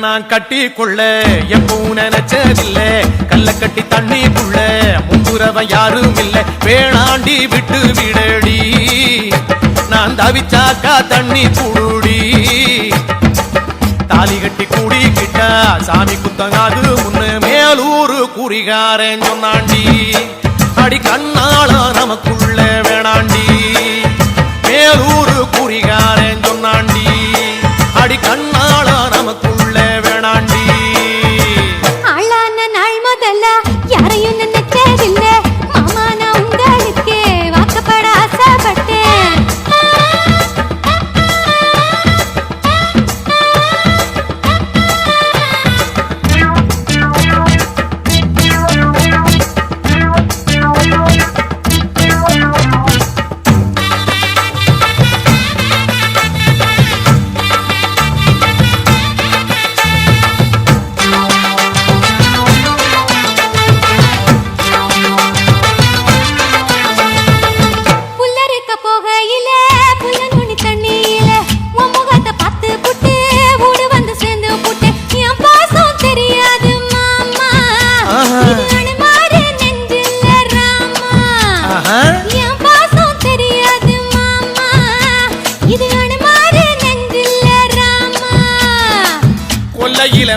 நான் கட்டி கொள்ள எப்பவும் நினைச்சதில்ல கல்ல கட்டி தண்ணிக்குள்ள முன்புறவன் யாரும் இல்ல வேணாண்டி விட்டு விடடி நான் தவிச்சாக்கா தண்ணி புடுடி தாலி கட்டி கூடிக்கிட்டா சாமி குத்தங்காது முன்னு மேலூரு குறிகாரன் சொன்னாண்டி அடி கண்ணாள நமக்குள்ள வேணாண்டி மேலூரு குறிகாரன் சொன்னாண்டி அடி கண்ணாள நமக்குள்ள வேணாண்டி ஆளான நாள் முதல்ல யாரையும் நினைச்சதில்ல மாமா நான் உங்களுக்கு வாக்கப்பட ஆசைப்பட்டேன்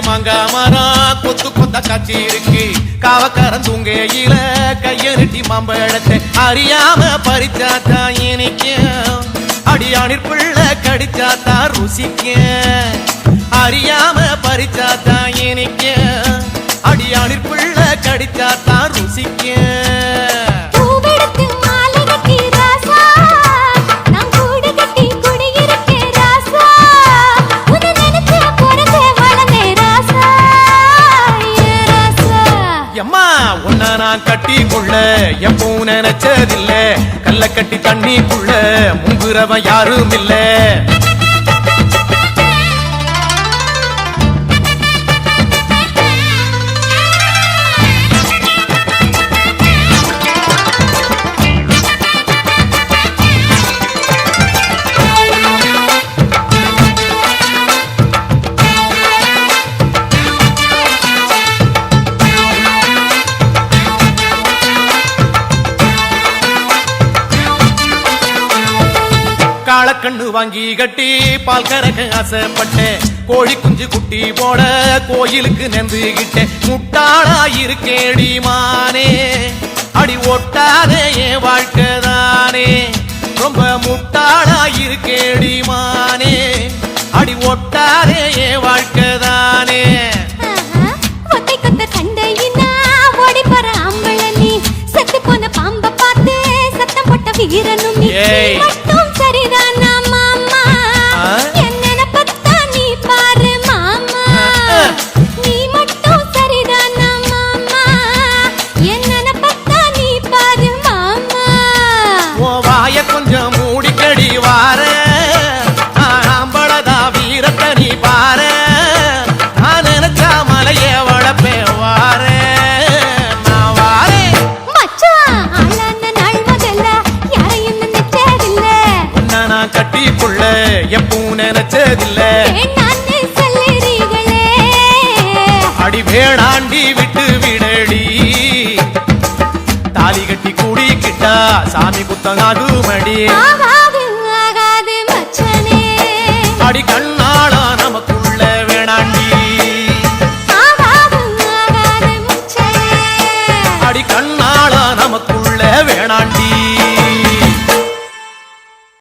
மாங்கா மரம் கொத்து கொத்த காட்சி இருக்கு காவக்காரன் தூங்கையில கையெழுட்டி மாம்பழத்தை அறியாம பறிச்சாத்தா இனிக்கும் அடியானிற் பிள்ளை கடிச்சாத்தா ருசிக்கும் அறியாம பறிச்சாத்தா இனிக்கும் அடியானிற் பிள்ளை கடிச்சாத்தா ருசிக்கும் நான் கட்டி கொள்ள எப்பவும் நினைச்சதில்ல கல்ல கட்டி தண்ணிக்குள்ள முங்குறவன் யாரும் இல்ல காளக்கண்ணு வாங்கி கட்டி பால் கறக்க ஆசைப்பட்டேன் கோழி குஞ்சு குட்டி போட கோயிலுக்கு நெந்துகிட்டேன் முட்டாளா இருக்கேடி மானே அடி ஒட்டாதே என் வாழ்க்கைதானே ரொம்ப முட்டாளா இருக்கேடி மானே அடி ஒட்டாதே என் வாழ்க்கைதானே வீரனும் மட்டும் சரிதானா மாமா என்ன பத்தா நீ பாரு மாமா நீ மட்டும் சரிதானா மாமா என்ன பத்தா நீ பாரு மாமா ஓ வாய கொஞ்சம் மூடிக்கடி வார ஆம்பளதா வீரத்தை நீ பாரு நான் நினைச்சா மலைய வளப்பே வார கட்டிக்குள்ள எப்பவும் நினைச்சதில்ல அடி வேணாண்டி விட்டு விடடி தாலி கட்டி கூடிக்கிட்டா சாமி குத்தங்காது மடி அடி கண்ணா